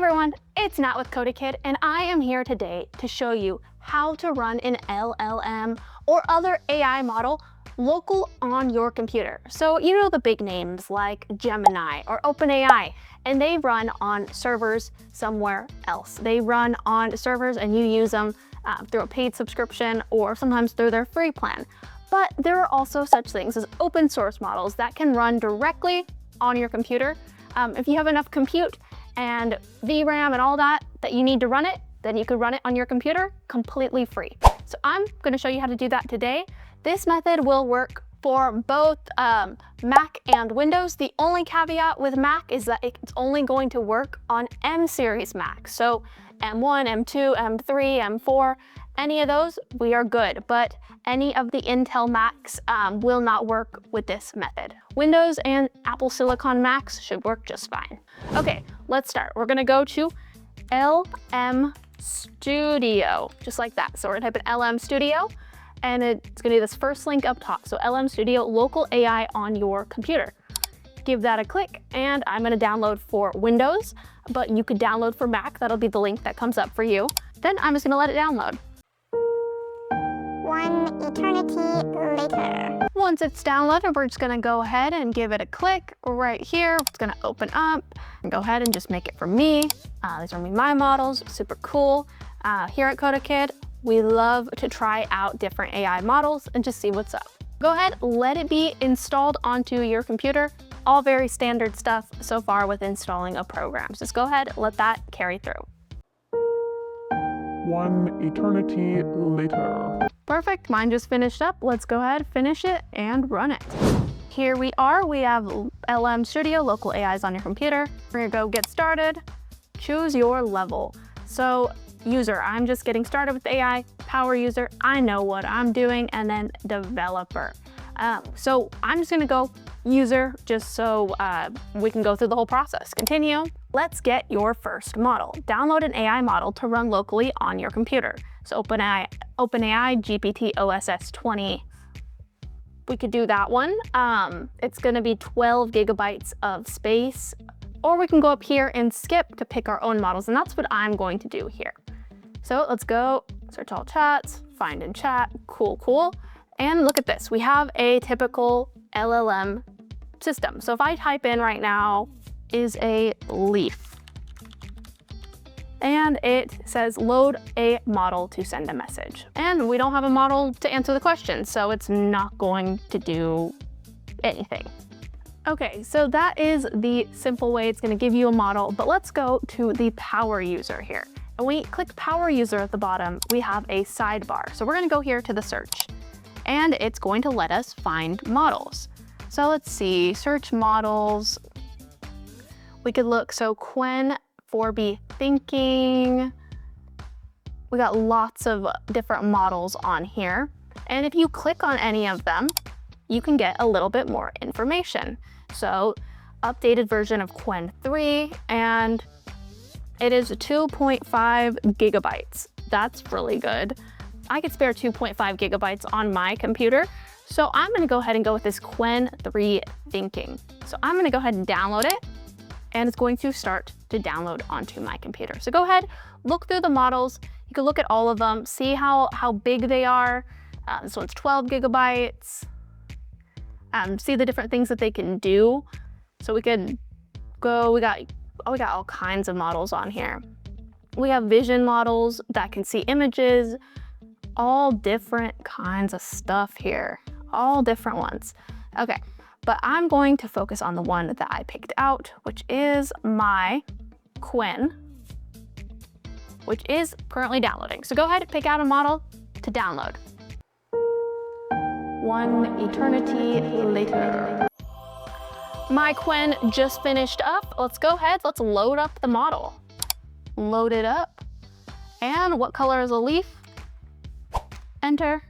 everyone, it's Nat with CodaKid, and I am here today to show you how to run an LLM or other AI model local on your computer. So you know the big names like Gemini or OpenAI, and they run on servers somewhere else. They run on servers and you use them through a paid subscription or sometimes through their free plan. But there are also such things as open source models that can run directly on your computer. If you have enough compute and VRAM and all that you need to run it, then you could run it on your computer completely free. So I'm going to show you how to do that today. This method will work for both Mac and Windows. The only caveat with Mac is that it's only going to work on M series Macs. So M1, M2, M3, M4, any of those, we are good. But any of the Intel Macs will not work with this method. Windows and Apple Silicon Macs should work just fine. Okay, let's start. We're gonna go to LM Studio, just like that. So we're gonna type in LM Studio, and it's gonna be this first link up top. So LM Studio, local AI on your computer. Give that a click, and I'm gonna download for Windows, but you could download for Mac. That'll be the link that comes up for you. Then I'm just gonna let it download. One eternity later. Once it's downloaded, we're just gonna go ahead and give it a click right here. It's gonna open up and go ahead and just make it for me. These are my models, super cool. Here at CodaKid, we love to try out different AI models and just see what's up. Go ahead, let it be installed onto your computer. All very standard stuff so far with installing a program. Just go ahead, let that carry through. One eternity later. Perfect, mine just finished up. Let's go ahead, finish it, and run it. Here we are, we have LM Studio, local AIs on your computer. We're gonna go get started, choose your level. So user, I'm just getting started with AI, power user, I know what I'm doing, and then developer. So I'm just gonna go user just so we can go through the whole process. Continue. Let's get your first model. Download an AI model to run locally on your computer. So OpenAI GPT OSS 20. We could do that one. It's gonna be 12 gigabytes of space, or we can go up here and skip to pick our own models, and that's what I'm going to do here. So let's go search all chats, find in chat, cool. And look at this, we have a typical LLM system. So if I type in right now, is a leaf, and it says load a model to send a message. And we don't have a model to answer the question, so it's not going to do anything. Okay, so that is the simple way it's gonna give you a model, but let's go to the power user here. And when we click power user at the bottom, we have a sidebar. So we're gonna go here to the search, and it's going to let us find models. So let's see, search models. We could look, so Qwen 4B thinking. We got lots of different models on here. And if you click on any of them, you can get a little bit more information. So updated version of Qwen 3, and it is 2.5 gigabytes. That's really good. I could spare 2.5 gigabytes on my computer. So I'm gonna go ahead and go with this Qwen 3 thinking. So I'm gonna go ahead and download it, and it's going to start to download onto my computer. So go ahead, look through the models. You can look at all of them, see how big they are. This one's 12 gigabytes. See the different things that they can do. So we could go, we got all kinds of models on here. We have vision models that can see images, all different kinds of stuff here, all different ones. Okay. But I'm going to focus on the one that I picked out, which is my Qwen, which is currently downloading. So go ahead and pick out a model to download. One eternity later. My Qwen just finished up. Let's go ahead, let's load up the model. Load it up. And what color is a leaf? Enter.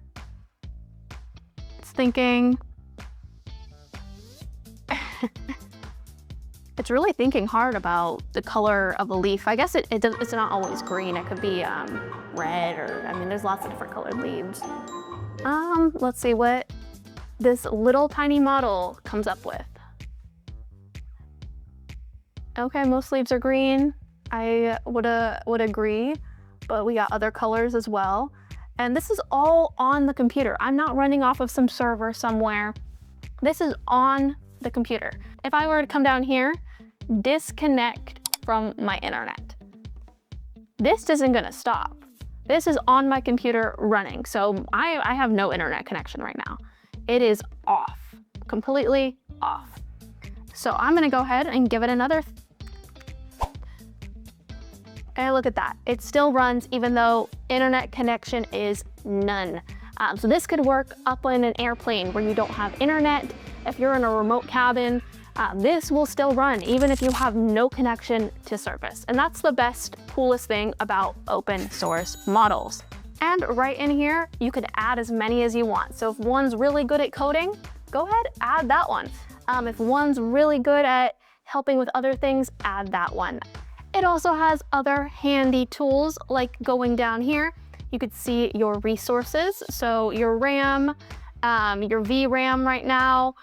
It's thinking. It's really thinking hard about the color of a leaf. I guess it's not always green. It could be red, or I mean, there's lots of different colored leaves. Let's see what this little tiny model comes up with. Okay, most leaves are green. I would agree, but we got other colors as well. And this is all on the computer. I'm not running off of some server somewhere. This is on the computer. If I were to come down here, disconnect from my internet, this isn't gonna stop. This is on my computer running. So I have no internet connection right now. It is off, completely off. So I'm gonna go ahead and give it another. And look at that. It still runs even though internet connection is none. So this could work up in an airplane where you don't have internet. If you're in a remote cabin, this will still run even if you have no connection to service. And that's the best, coolest thing about open source models. And right in here, you could add as many as you want. So if one's really good at coding, go ahead, add that one. If one's really good at helping with other things, add that one. It also has other handy tools like going down here. You could see your resources. So your RAM, your VRAM right now,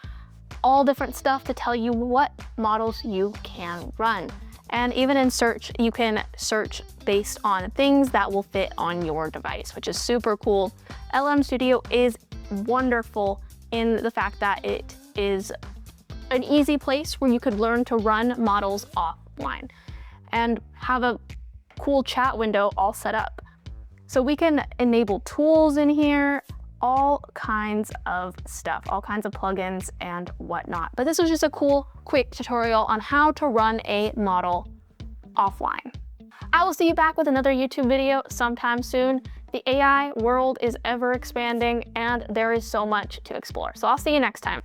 all different stuff to tell you what models you can run. And even in search, you can search based on things that will fit on your device, which is super cool. LM Studio is wonderful in the fact that it is an easy place where you could learn to run models offline and have a cool chat window all set up. So we can enable tools in here, all kinds of stuff, all kinds of plugins and whatnot. But this was just a cool, quick tutorial on how to run a model offline. I will see you back with another YouTube video sometime soon. The AI world is ever expanding and there is so much to explore. So I'll see you next time.